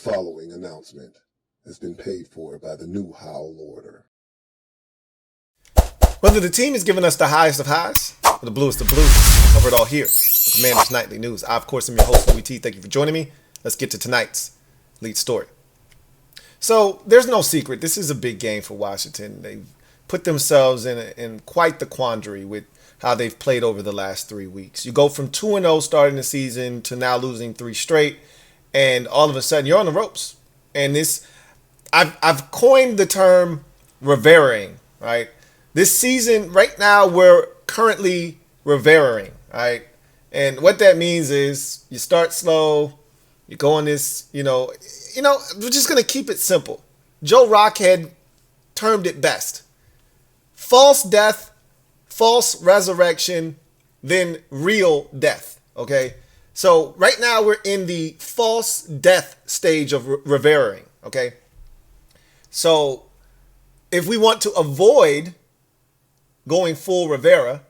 following announcement has been paid for by the new Howl Order. Whether the team is giving us the highest of highs or the bluest of blues, cover it all here on Commanders Nightly News. I, of course, am your host, Louie T. Thank you for joining me. Let's get to tonight's lead story. So there's no secret. This is a big game for Washington. They've put themselves in quite the quandary with how they've played over the last 3 weeks. You go from 2-0 starting the season to now losing 3 straight, and all of a sudden you're on the ropes. And this, I've coined the term Riveraing, right? This season, right now, we're currently Riveraing, right? And what that means is you start slow, you go on this, we're just going to keep it simple. Joe Rockhead termed it best. False death, false resurrection, then real death, okay? So right now we're in the false death stage of Riveraing, okay? So if we want to avoid going full Rivera,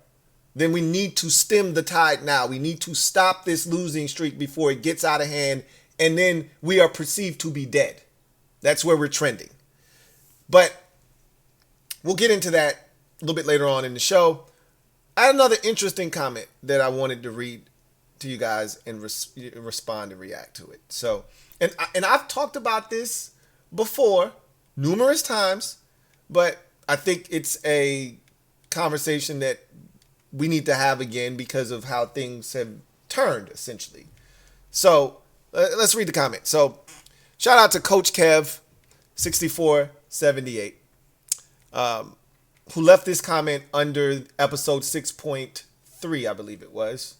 then we need to stem the tide now. We need to stop this losing streak before it gets out of hand, and then we are perceived to be dead. That's where we're trending. But we'll get into that a little bit later on in the show. I had another interesting comment that I wanted to read to you guys and respond and react to it. So, and I've talked about this before numerous times, but I think it's a conversation that we need to have again because of how things have turned, essentially. So let's read the comment. So shout out to Coach Kev 6478, who left this comment under episode 6.3, I believe it was.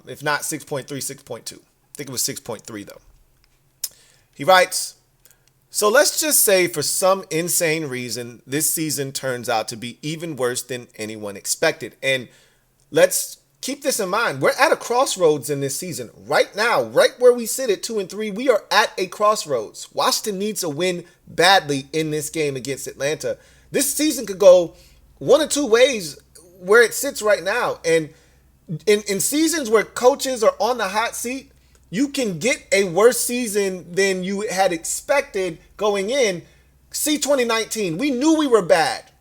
If not 6.3, 6.2. I think it was 6.3 though. He writes, so let's just say for some insane reason, this season turns out to be even worse than anyone expected. And let's keep this in mind. We're at a crossroads in this season. Right now, right where we sit at 2-3, we are at a crossroads. Washington needs a win badly in this game against Atlanta. This season could go one or two ways where it sits right now. And in seasons where coaches are on the hot seat, you can get a worse season than you had expected going in. See 2019. We knew we were bad.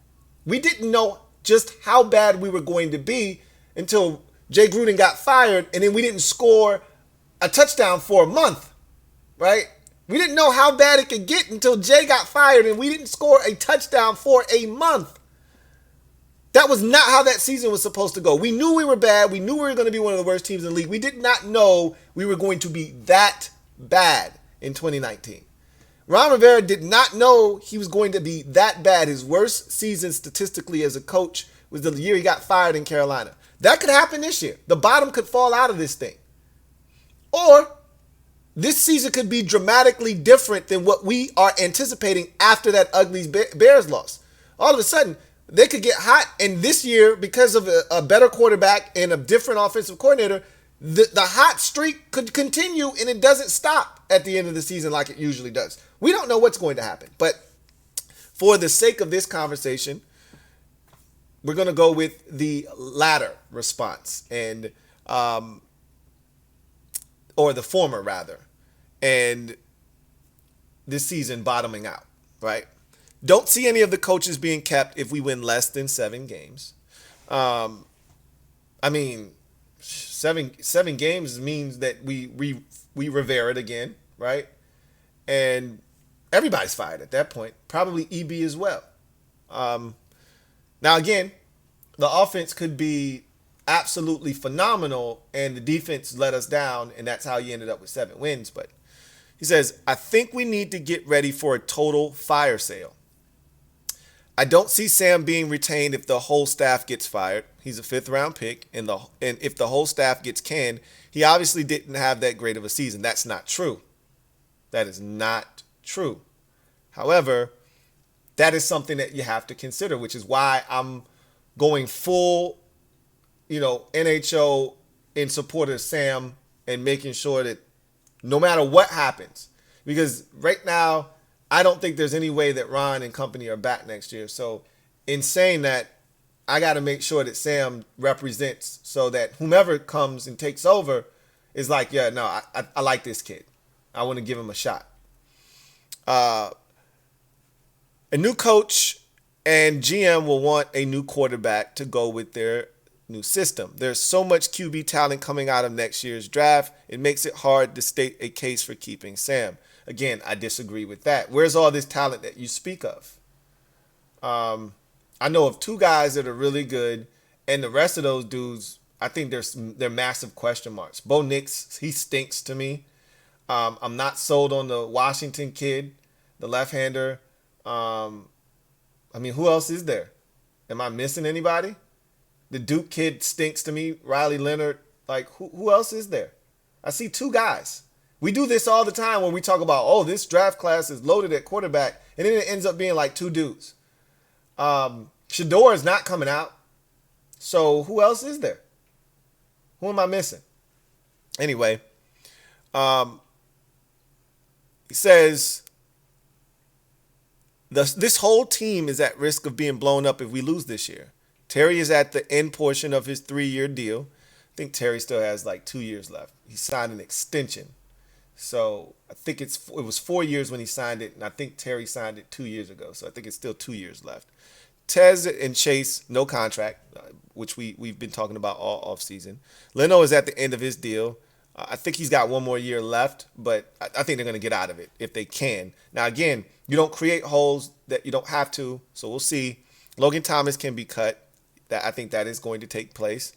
We didn't know just how bad we were going to be until Jay Gruden got fired, and then we didn't score a touchdown for a month, right? We didn't know how bad it could get until Jay got fired, and we didn't score a touchdown for a month. That was not how that season was supposed to go. We knew we were bad. We knew we were going to be one of the worst teams in the league. We did not know we were going to be that bad in 2019. Ron Rivera did not know he was going to be that bad. His worst season statistically as a coach was the year he got fired in Carolina. That could happen this year. The bottom could fall out of this thing. Or this season could be dramatically different than what we are anticipating after that ugly Bears loss. All of a sudden, they could get hot, and this year, because of a better quarterback and a different offensive coordinator, the hot streak could continue, and it doesn't stop at the end of the season like it usually does. We don't know what's going to happen, but for the sake of this conversation, we're going to go with the latter response, and or the former, rather, and this season bottoming out, right? Don't see any of the coaches being kept if we win less than 7 games. Seven games means that we Rivera it again, right? And everybody's fired at that point. Probably EB as well. Now, again, the offense could be absolutely phenomenal, and the defense let us down, and that's how you ended up with 7 wins. But he says, I think we need to get ready for a total fire sale. I don't see Sam being retained if the whole staff gets fired. He's a 5th-round pick, and if the whole staff gets canned, he obviously didn't have that great of a season. That's not true. That is not true. However, that is something that you have to consider, which is why I'm going full, NHO in support of Sam and making sure that no matter what happens, because right now, I don't think there's any way that Ron and company are back next year. So in saying that, I got to make sure that Sam represents so that whomever comes and takes over is like, yeah, no, I like this kid. I want to give him a shot. A new coach and GM will want a new quarterback to go with their new system. There's so much QB talent coming out of next year's draft. It makes it hard to state a case for keeping Sam. Again, I disagree with that. Where's all this talent that you speak of? I know of two guys that are really good, and the rest of those dudes, I think they're massive question marks. Bo Nix, he stinks to me. I'm not sold on the Washington kid, the left-hander. Who else is there? Am I missing anybody? The Duke kid stinks to me. Riley Leonard. Like, who else is there? I see two guys. We do this all the time when we talk about, oh, this draft class is loaded at quarterback, and then it ends up being like two dudes. Shador is not coming out. So who else is there? Who am I missing? Anyway, he says, this whole team is at risk of being blown up if we lose this year. Terry is at the end portion of his 3-year deal. I think Terry still has like 2 years left. He signed an extension. So I think it was 4 years when he signed it, and I think Terry signed it 2 years ago. So I think it's still 2 years left. Tez and Chase, no contract, which we've been talking about all offseason. Leno is at the end of his deal. I think he's got 1 more year left, but I think they're going to get out of it if they can. Now, again, you don't create holes that you don't have to, so we'll see. Logan Thomas can be cut. I think that is going to take place.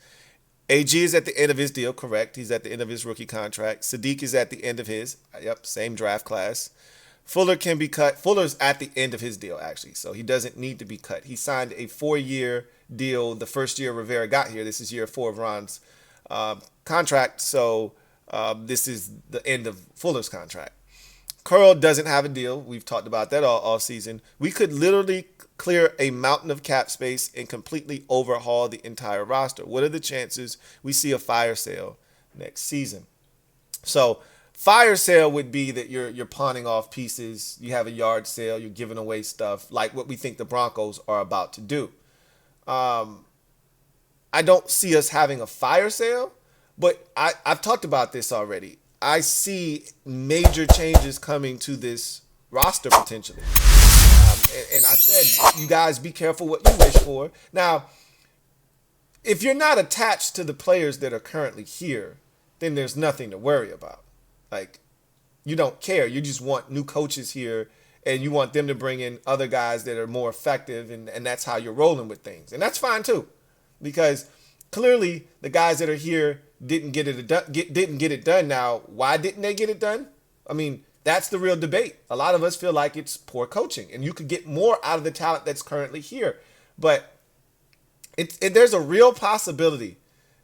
AG is at the end of his deal, correct. He's at the end of his rookie contract. Sadiq is at the end of his. Yep, same draft class. Fuller can be cut. Fuller's at the end of his deal, actually, so he doesn't need to be cut. He signed a 4-year deal the first year Rivera got here. This is year 4 of Ron's contract, so this is the end of Fuller's contract. Curl doesn't have a deal. We've talked about that all season. We could literally clear a mountain of cap space and completely overhaul the entire roster. What are the chances we see a fire sale next season? So fire sale would be that you're pawning off pieces. You have a yard sale. You're giving away stuff like what we think the Broncos are about to do. I don't see us having a fire sale, but I've talked about this already. I see major changes coming to this roster potentially. And I said, you guys be careful what you wish for. Now, if you're not attached to the players that are currently here, then there's nothing to worry about. Like, you don't care. You just want new coaches here, and you want them to bring in other guys that are more effective, and that's how you're rolling with things. And that's fine, too, because clearly the guys that are here didn't get it done. Now, why didn't they get it done? I mean, that's the real debate. A lot of us feel like it's poor coaching, and you could get more out of the talent that's currently here. But there's a real possibility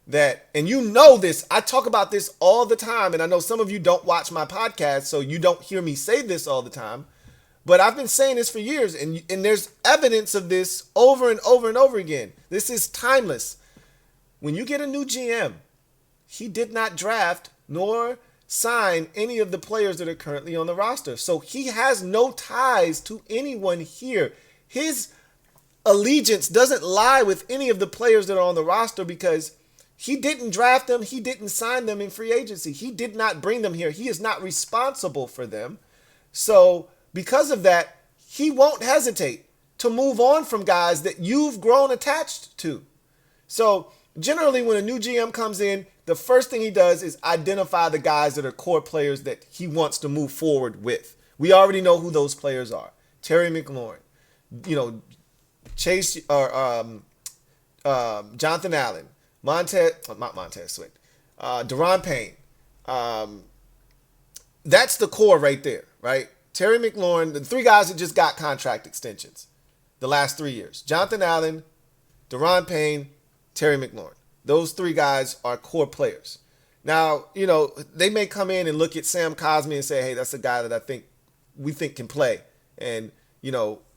that, and you know this, I talk about this all the time, and I know some of you don't watch my podcast, so you don't hear me say this all the time, but I've been saying this for years, and there's evidence of this over and over and over again. This is timeless. When you get a new GM, he did not draft nor sign any of the players that are currently on the roster. So he has no ties to anyone here. His allegiance doesn't lie with any of the players that are on the roster because he didn't draft them. He didn't sign them in free agency. He did not bring them here. He is not responsible for them. So because of that, he won't hesitate to move on from guys that you've grown attached to. So generally, when a new GM comes in, the first thing he does is identify the guys that are core players that he wants to move forward with. We already know who those players are. Terry McLaurin, Chase, or Jonathan Allen, Montez Sweat, Deron Payne. That's the core right there, right? Terry McLaurin, the 3 guys that just got contract extensions the last 3 years. Jonathan Allen, Deron Payne, Terry McLaurin. Those 3 guys are core players. Now, they may come in and look at Sam Cosmi and say, hey, that's a guy that we think can play. And,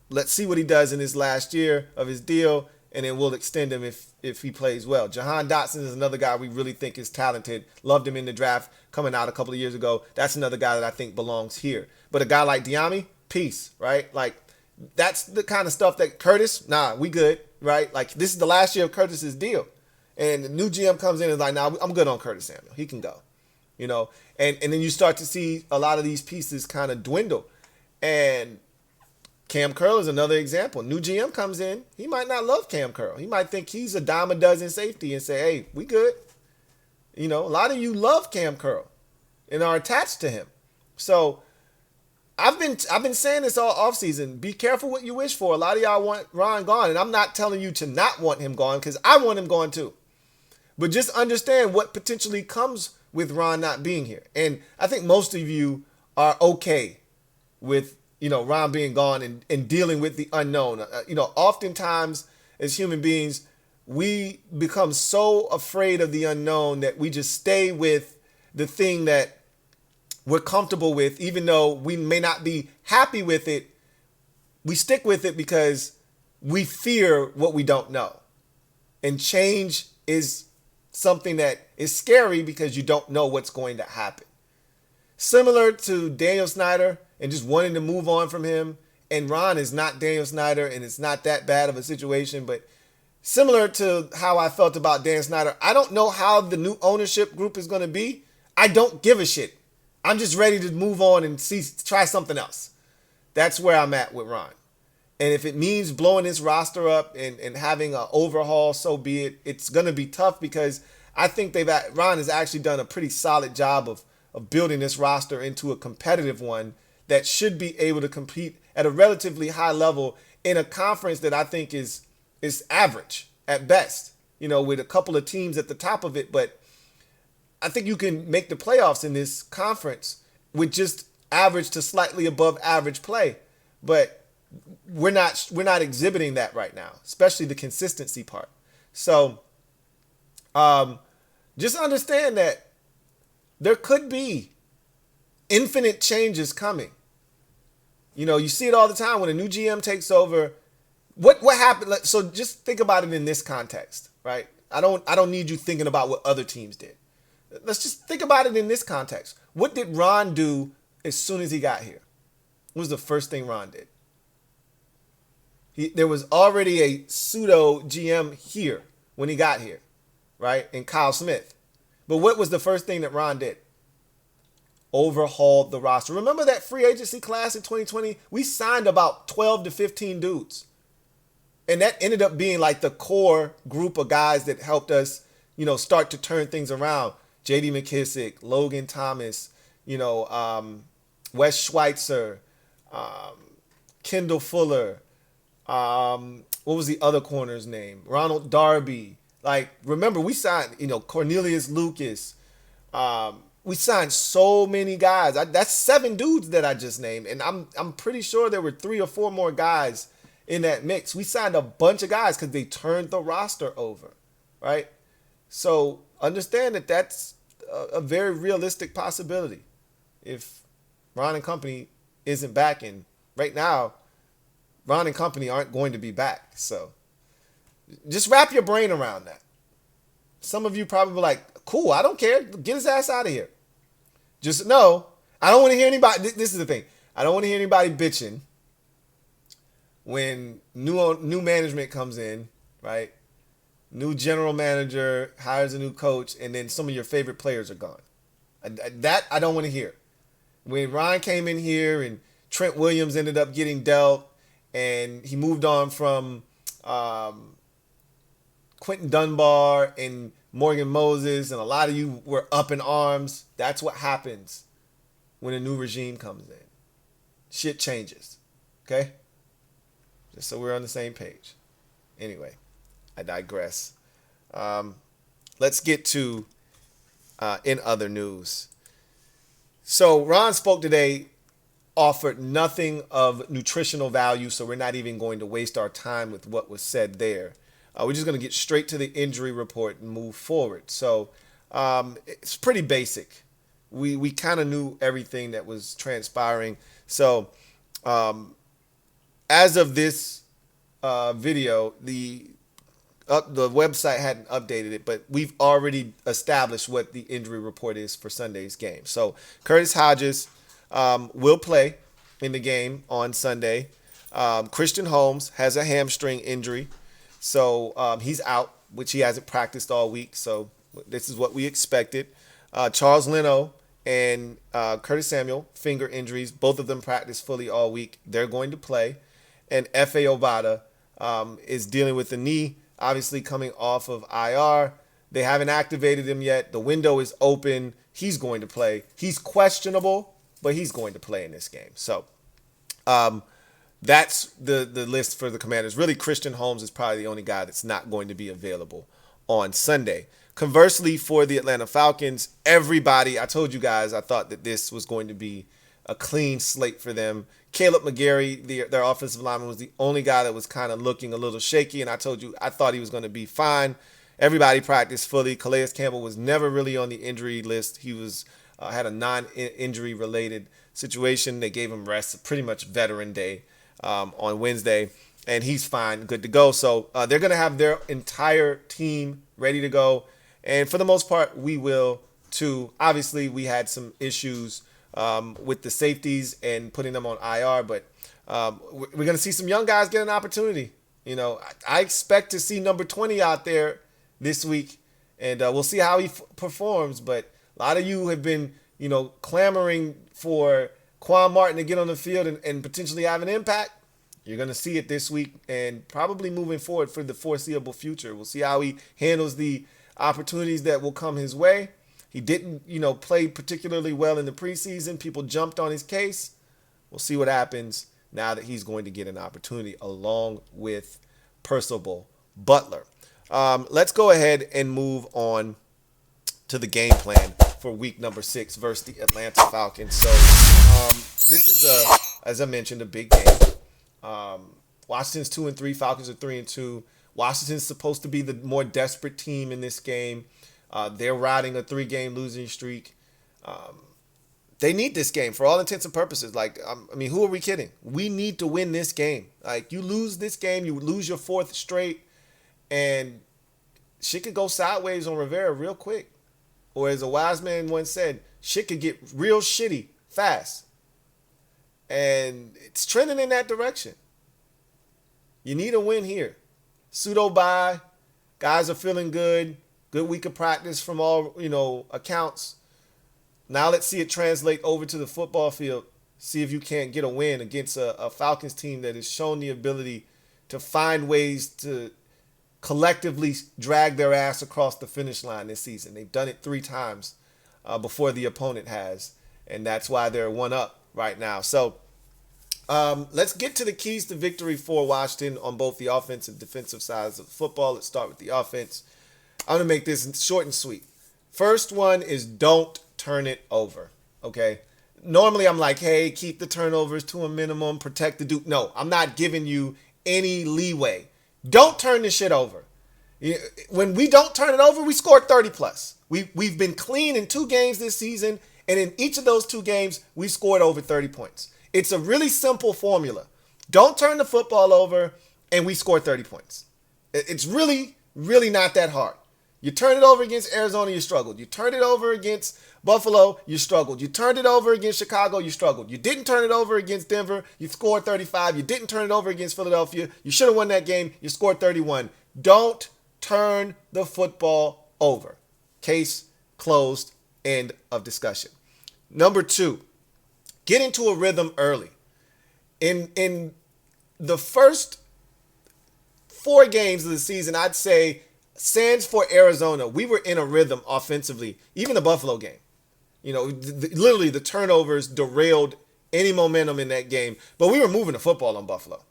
let's see what he does in his last year of his deal, and then we'll extend him if he plays well. Jahan Dotson is another guy we really think is talented. Loved him in the draft coming out a couple of years ago. That's another guy that I think belongs here. But a guy like Diami, peace, right? Like, that's the kind of stuff that Curtis, we good, right? Like, this is the last year of Curtis's deal. And the new GM comes in and is like, I'm good on Curtis Samuel. He can go. you know, and then you start to see a lot of these pieces kind of dwindle. And Cam Curl is another example. New GM comes in, he might not love Cam Curl. He might think he's a dime a dozen safety and say, hey, we good. You know, a lot of you love Cam Curl and are attached to him. So I've been saying this all offseason. Be careful what you wish for. A lot of y'all want Ron gone, and I'm not telling you to not want him gone because I want him gone too. But just understand what potentially comes with Ron not being here. And I think most of you are okay with, you know, Ron being gone and dealing with the unknown. You know, oftentimes as human beings, we become so afraid of the unknown that we just stay with the thing that we're comfortable with, even though we may not be happy with it. We stick with it because we fear what we don't know. And change is something that is scary because you don't know what's going to happen. Similar to Daniel Snyder and just wanting to move on from him. And Ron is not Daniel Snyder, and it's not that bad of a situation. But similar to how I felt about Dan Snyder, I don't know how the new ownership group is going to be. I don't give a shit. I'm just ready to move on and try something else. That's where I'm at with Ron. And if it means blowing this roster up and having an overhaul, so be it. It's going to be tough because I think Ron has actually done a pretty solid job of building this roster into a competitive one that should be able to compete at a relatively high level in a conference that I think is average at best, you know, with a couple of teams at the top of it. But I think you can make the playoffs in this conference with just average to slightly above average play. But we're not exhibiting that right now, especially the consistency part. So just understand that there could be infinite changes coming. You know, you see it all the time when a new GM takes over. What happened? So just think about it in this context, right? I don't need you thinking about what other teams did. Let's just think about it in this context. What did Ron do as soon as he got here? What was the first thing Ron did? There was already a pseudo GM here when he got here, right? And Kyle Smith. But what was the first thing that Ron did? Overhauled the roster. Remember that free agency class in 2020? We signed about 12 to 15 dudes. And that ended up being like the core group of guys that helped us, you know, start to turn things around. J.D. McKissick, Logan Thomas, you know, Wes Schweitzer, Kendall Fuller. What was the other corner's name? Ronald Darby. Like, remember, we signed, you know, Cornelius Lucas. We signed so many guys. That's 7 dudes that I just named. And I'm pretty sure there were 3 or 4 more guys in that mix. We signed a bunch of guys because they turned the roster over, right? So understand that that's a very realistic possibility if Ron and company isn't back. And right now, Ron and company aren't going to be back. So just wrap your brain around that. Some of you probably like, cool, I don't care. Get his ass out of here. Just know, I don't want to hear anybody. This is the thing. I don't want to hear anybody bitching when new management comes in, right? New general manager hires a new coach, and then some of your favorite players are gone. That I don't want to hear. When Ron came in here and Trent Williams ended up getting dealt, and he moved on from Quentin Dunbar and Morgan Moses, and a lot of you were up in arms. That's what happens when a new regime comes in. Shit changes. Okay? Just so we're on the same page. Anyway, I digress. Let's get to in other news. So Ron spoke today, offered nothing of nutritional value, so we're not even going to waste our time with what was said there. We're just going to get straight to the injury report and move forward. So it's pretty basic. We kind of knew everything that was transpiring. So as of this video, the website hadn't updated it, but we've already established what the injury report is for Sunday's game. So Curtis Hodges will play in the game on Sunday. Christian Holmes has a hamstring injury, so he's out, which he hasn't practiced all week. So this is what we expected. Charles Leno and Curtis Samuel, finger injuries. Both of them practiced fully all week. They're going to play. And F.A. Obata is dealing with the knee, obviously coming off of IR. They haven't activated him yet. The window is open. He's going to play. He's questionable, but he's going to play in this game. So that's the list for the Commanders. Really, Christian Holmes is probably the only guy that's not going to be available on Sunday. Conversely, for the Atlanta Falcons, everybody, I told you guys I thought that this was going to be a clean slate for them. Caleb McGarry, their offensive lineman, was the only guy that was kind of looking a little shaky, and I told you I thought he was going to be fine. Everybody practiced fully. Calais Campbell was never really on the injury list. He was had a non-injury related situation. They gave him rest, pretty much veteran day on Wednesday, and he's fine, good to go. So they're going to have their entire team ready to go, and for the most part, we will too. Obviously, we had some issues with the safeties and putting them on IR, but we're going to see some young guys get an opportunity. You know, I expect to see number 20 out there this week, and we'll see how he performs. But a lot of you have been, clamoring for Quan Martin to get on the field and potentially have an impact. You're going to see it this week and probably moving forward for the foreseeable future. We'll see how he handles the opportunities that will come his way. He didn't, play particularly well in the preseason. People jumped on his case. We'll see what happens now that he's going to get an opportunity along with Percival Butler. Let's go ahead and move on to the game plan for week number 6 versus the Atlanta Falcons. So this is, as I mentioned, a big game. Washington's 2-3, Falcons are 3-2. Washington's supposed to be the more desperate team in this game. They're riding a 3-game losing streak. They need this game for all intents and purposes. Who are we kidding? We need to win this game. You lose this game, you lose your 4th straight, and shit could go sideways on Rivera real quick. Or as a wise man once said, shit could get real shitty fast. And it's trending in that direction. You need a win here. Pseudo bye. Guys are feeling good. Good week of practice from all, accounts. Now let's see it translate over to the football field. See if you can't get a win against a Falcons team that has shown the ability to find ways to collectively drag their ass across the finish line this season. They've done it 3 times before the opponent has, and that's why they're 1-up right now. So let's get to the keys to victory for Washington on both the offensive and defensive sides of football. Let's start with the offense. I'm going to make this short and sweet. First one is don't turn it over, okay? Normally I'm like, hey, keep the turnovers to a minimum, protect the Duke. No, I'm not giving you any leeway. Don't turn this shit over. When we don't turn it over, we score 30 plus. We've been clean in 2 games this season, and in each of those 2 games, we scored over 30 points. It's a really simple formula. Don't turn the football over, and we score 30 points. It's really, really not that hard. You turn it over against Arizona, you struggled. You turned it over against Buffalo, you struggled. You turned it over against Chicago, you struggled. You didn't turn it over against Denver, you scored 35. You didn't turn it over against Philadelphia, you should have won that game, you scored 31. Don't turn the football over. Case closed, end of discussion. Number 2, get into a rhythm early. In the first 4 games of the season, I'd say, sans for Arizona, we were in a rhythm offensively. Even the Buffalo game. Literally the turnovers derailed any momentum in that game. But we were moving the football on Buffalo.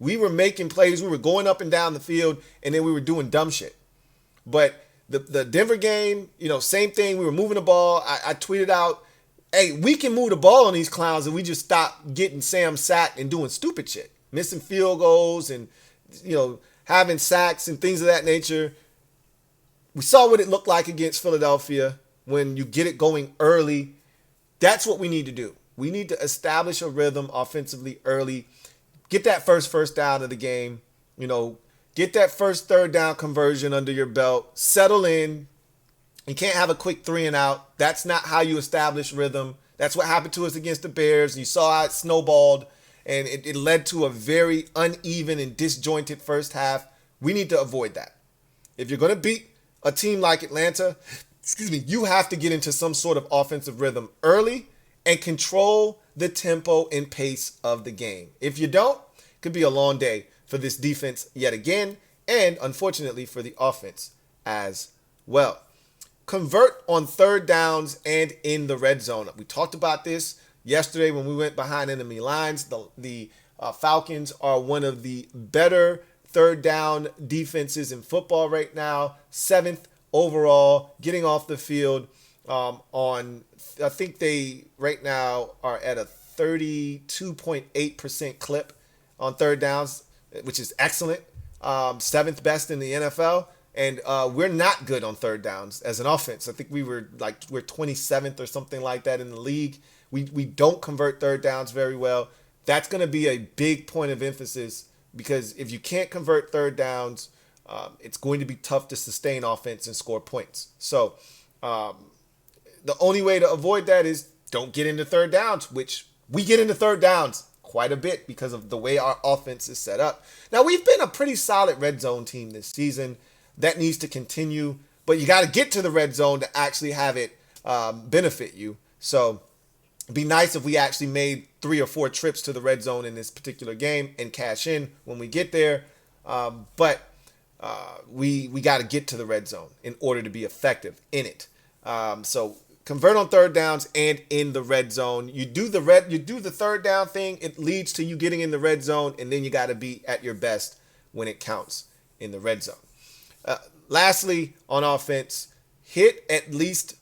We were making plays. We were going up and down the field, and then we were doing dumb shit. But the Denver game, same thing. We were moving the ball. I tweeted out, hey, we can move the ball on these clowns, and we just stop getting Sam sacked and doing stupid shit. Missing field goals and, having sacks and things of that nature. We saw what it looked like against Philadelphia when you get it going early. That's what we need to do. We need to establish a rhythm offensively early. Get that first down of the game. Get that first 3rd down conversion under your belt. Settle in. You can't have a quick 3 and out. That's not how you establish rhythm. That's what happened to us against the Bears. You saw how it snowballed. And it led to a very uneven and disjointed first half. We need to avoid that. If you're going to beat a team like Atlanta, excuse me, you have to get into some sort of offensive rhythm early and control the tempo and pace of the game. If you don't, it could be a long day for this defense yet again, and unfortunately for the offense as well. Convert on third downs and in the red zone. We talked about this yesterday when we went behind enemy lines. The Falcons are one of the better third down defenses in football right now. 7th overall, getting off the field on, I think they right now are at a 32.8% clip on third downs, which is excellent. 7th best in the NFL. And we're not good on third downs as an offense. I think we're 27th or something like that in the league. We don't convert third downs very well. That's going to be a big point of emphasis, because if you can't convert third downs, it's going to be tough to sustain offense and score points. So the only way to avoid that is don't get into third downs, which we get into third downs quite a bit because of the way our offense is set up. Now, we've been a pretty solid red zone team this season. That needs to continue, but you got to get to the red zone to actually have it benefit you. So it'd be nice if we actually made 3 or 4 trips to the red zone in this particular game and cash in when we get there. But we got to get to the red zone in order to be effective in it. So convert on third downs and in the red zone. You do the third down thing. It leads to you getting in the red zone, and then you got to be at your best when it counts in the red zone. Lastly, on offense, hit at least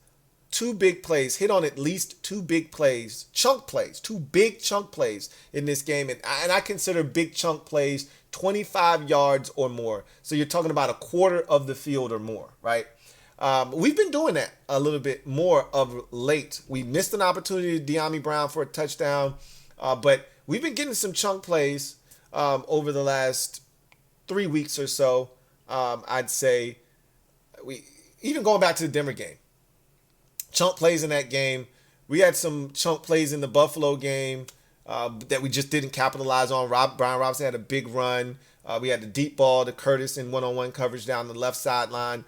2 big plays. Hit on at least 2 big plays, chunk plays, 2 big chunk plays in this game. And I consider big chunk plays 25 yards or more. So you're talking about a quarter of the field or more, right? We've been doing that a little bit more of late. We missed an opportunity to De'Ami Brown for a touchdown, but we've been getting some chunk plays over the last 3 weeks or so. I'd say we even going back to the Denver game, chunk plays in that game. We had some chunk plays in the Buffalo game that we just didn't capitalize on. Brian Robinson had a big run. We had the deep ball to Curtis in one-on-one coverage down the left sideline.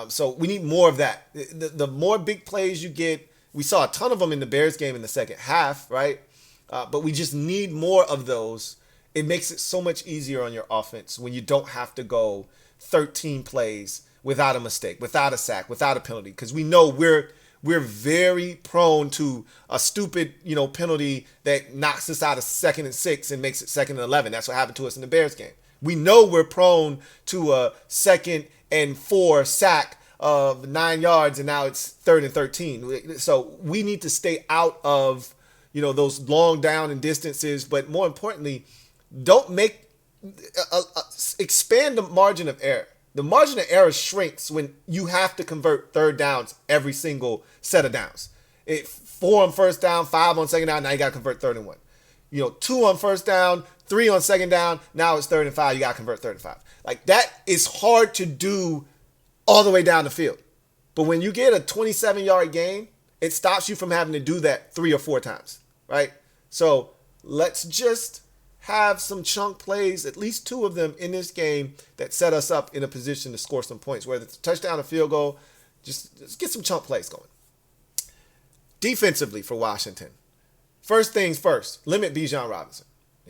So we need more of that. The more big plays you get, we saw a ton of them in the Bears game in the second half, right? But we just need more of those. It makes it so much easier on your offense when you don't have to go 13 plays without a mistake, without a sack, without a penalty, because we know we're very prone to a stupid, penalty that knocks us out of 2nd and 6 and makes it 2nd and 11. That's what happened to us in the Bears game. We know we're prone to a 2nd and 4 sack of 9 yards, and now it's 3rd and 13. So we need to stay out of, those long down and distances, but more importantly, don't make expand the margin of error. The margin of error shrinks when you have to convert third downs every single set of downs. 4 on first down, 5 on second down, now you got to convert 3rd and 1. 2 on first down, 3 on second down, now it's 3rd and 5, you got to convert 3rd and 5. Like, that is hard to do all the way down the field. But when you get a 27-yard gain, it stops you from having to do that 3 or 4 times, right? So let's just have some chunk plays, at least 2 of them in this game, that set us up in a position to score some points, whether it's a touchdown or field goal. Just get some chunk plays going. Defensively for Washington, first things first, limit Bijan Robinson.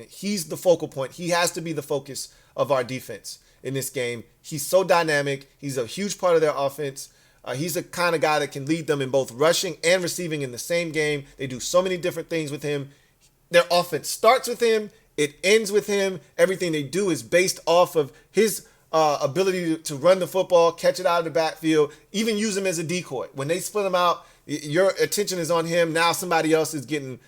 He's the focal point. He has to be the focus of our defense in this game. He's so dynamic. He's a huge part of their offense. He's the kind of guy that can lead them in both rushing and receiving in the same game. They do so many different things with him. Their offense starts with him. It ends with him. Everything they do is based off of his ability to run the football, catch it out of the backfield, even use him as a decoy. When they split him out, your attention is on him. Now somebody else is getting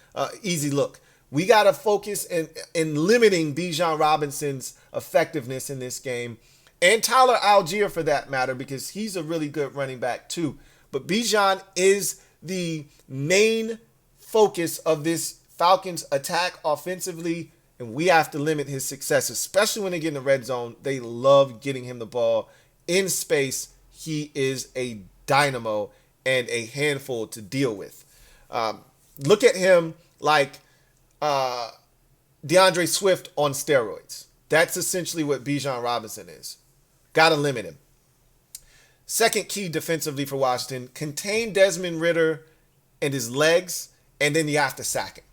easy look. We got to focus in limiting Bijan Robinson's effectiveness in this game, and Tyler Algier for that matter, because he's a really good running back too. But Bijan is the main focus of this Falcons attack offensively, and we have to limit his success, especially when they get in the red zone. They love getting him the ball in space. He is a dynamo and a handful to deal with. Look at him like DeAndre Swift on steroids. That's essentially what Bijan Robinson is. Got to limit him. Second key defensively for Washington, contain Desmond Ridder and his legs, and then you have to sack him.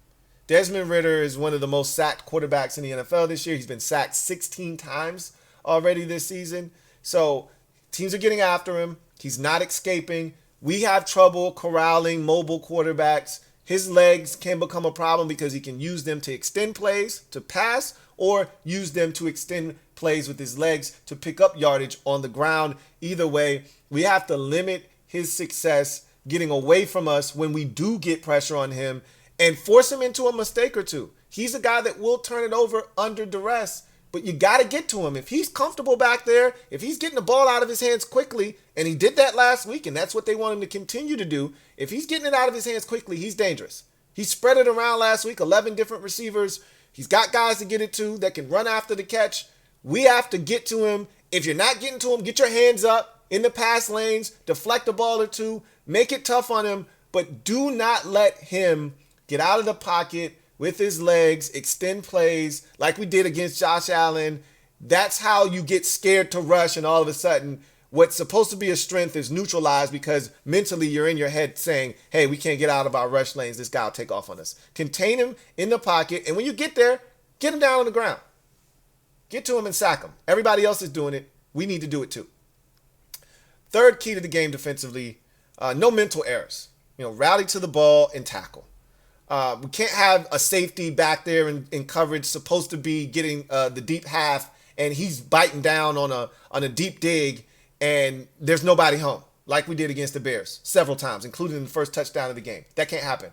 Desmond Ridder is one of the most sacked quarterbacks in the NFL this year. He's been sacked 16 times already this season. So teams are getting after him. He's not escaping. We have trouble corralling mobile quarterbacks. His legs can become a problem because he can use them to extend plays, to pass, or use them to extend plays with his legs to pick up yardage on the ground. Either way, we have to limit his success getting away from us when we do get pressure on him and force him into a mistake or two. He's a guy that will turn it over under duress, but you got to get to him. If he's comfortable back there, if he's getting the ball out of his hands quickly, and he did that last week, and that's what they want him to continue to do, if he's getting it out of his hands quickly, he's dangerous. He spread it around last week, 11 different receivers. He's got guys to get it to that can run after the catch. We have to get to him. If you're not getting to him, get your hands up in the pass lanes, deflect a ball or two, make it tough on him, but do not let him get out of the pocket with his legs, extend plays like we did against Josh Allen. That's how you get scared to rush, and all of a sudden what's supposed to be a strength is neutralized because mentally you're in your head saying, hey, we can't get out of our rush lanes. This guy will take off on us. Contain him in the pocket, and when you get there, get him down on the ground. Get to him and sack him. Everybody else is doing it. We need to do it too. Third key to the game defensively, no mental errors. Rally to the ball and tackle. We can't have a safety back there in coverage supposed to be getting the deep half, and he's biting down on a deep dig, and there's nobody home, like we did against the Bears several times, including the first touchdown of the game. That can't happen.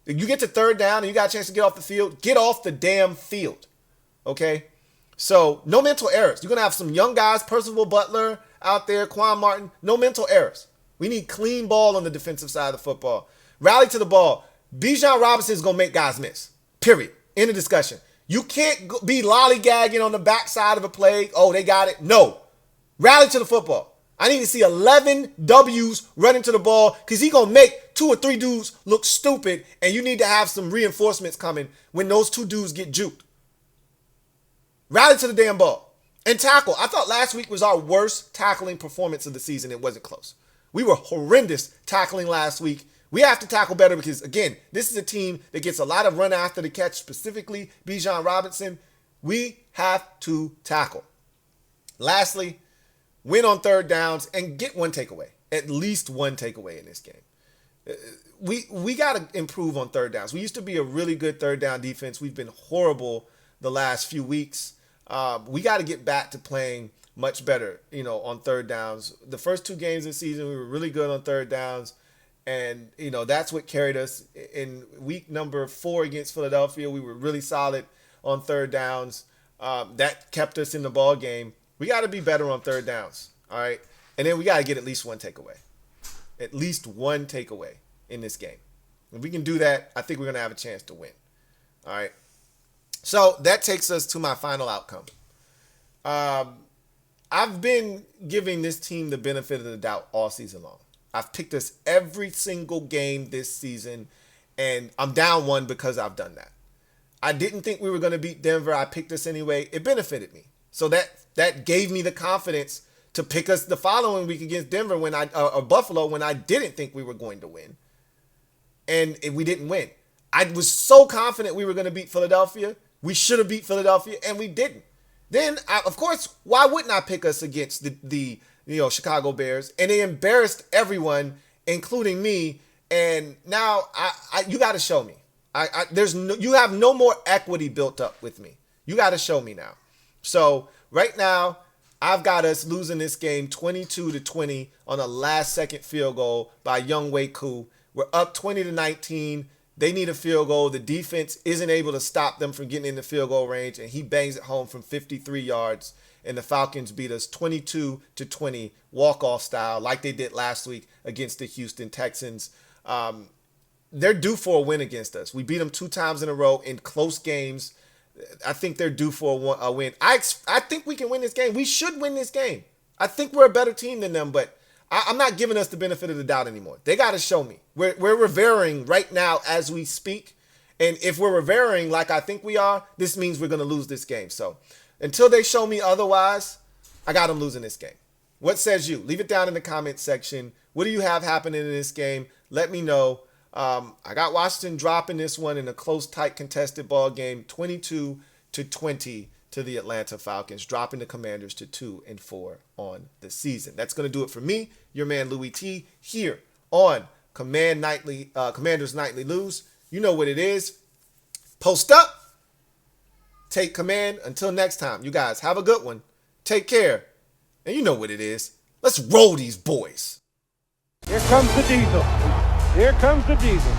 If you get to third down and you got a chance to get off the field, get off the damn field. Okay? So, no mental errors. You're going to have some young guys, Percival Butler out there, Quan Martin. No mental errors. We need clean ball on the defensive side of the football. Rally to the ball. Bijan Robinson is going to make guys miss. Period. End of discussion. You can't be lollygagging on the backside of a play. Oh, they got it. No. Rally to the football. I need to see 11 W's running to the ball because he's going to make 2 or 3 dudes look stupid, and you need to have some reinforcements coming when those 2 dudes get juked. Rally to the damn ball. And tackle. I thought last week was our worst tackling performance of the season. It wasn't close. We were horrendous tackling last week. We have to tackle better because, again, this is a team that gets a lot of run after the catch, specifically Bijan Robinson. We have to tackle. Lastly, win on third downs and get one takeaway. At least one takeaway in this game. We got to improve on third downs. We used to be a really good third down defense. We've been horrible the last few weeks. We got to get back to playing much better, on third downs. The first 2 games of the season, we were really good on third downs. And, that's what carried us. In week number 4 against Philadelphia, we were really solid on third downs. That kept us in the ball game. We got to be better on third downs, all right? And then we got to get at least one takeaway. At least one takeaway in this game. If we can do that, I think we're going to have a chance to win, all right? So that takes us to my final outcome. I've been giving this team the benefit of the doubt all season long. I've picked us every single game this season, and I'm down 1 because I've done that. I didn't think we were going to beat Denver. I picked us anyway. It benefited me. So that gave me the confidence to pick us the following week against Denver or Buffalo when I didn't think we were going to win. And we didn't win. I was so confident we were going to beat Philadelphia. We should have beat Philadelphia, and we didn't. Then, of course, why wouldn't I pick us against the Chicago Bears? And they embarrassed everyone, including me. And now you got to show me. You have no more equity built up with me. You got to show me now. So right now, I've got us losing this game 22-20 on a last-second field goal by Younghoe Koo. We're up 20-19. They need a field goal. The defense isn't able to stop them from getting in the field goal range, and he bangs it home from 53 yards. And the Falcons beat us 22-20 walk-off style like they did last week against the Houston Texans. They're due for a win against us. We beat them 2 times in a row in close games. I think they're due for a win. I think we can win this game. We should win this game. I think we're a better team than them, but I'm not giving us the benefit of the doubt anymore. They got to show me. We're revering right now as we speak. And if we're revering like I think we are, this means we're going to lose this game. So until they show me otherwise, I got them losing this game. What says you? Leave it down in the comment section. What do you have happening in this game? Let me know. I got Washington dropping this one in a close, tight, contested ball game, 22-20 to the Atlanta Falcons, dropping the Commanders to 2-4 on the season. That's going to do it for me, your man Louie T, here on Commanders Nightly Lose. You know what it is. Post up. Take command. Until next time, you guys have a good one. Take care. And you know what it is. Let's roll these boys. Here comes the diesel. Here comes the diesel.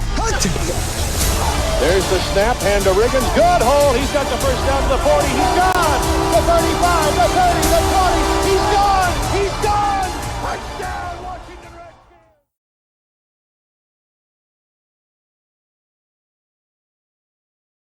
There's the snap. Hand to Riggins. Good hold. He's got the first down to the 40. He's gone. The 35, the 30, the 20.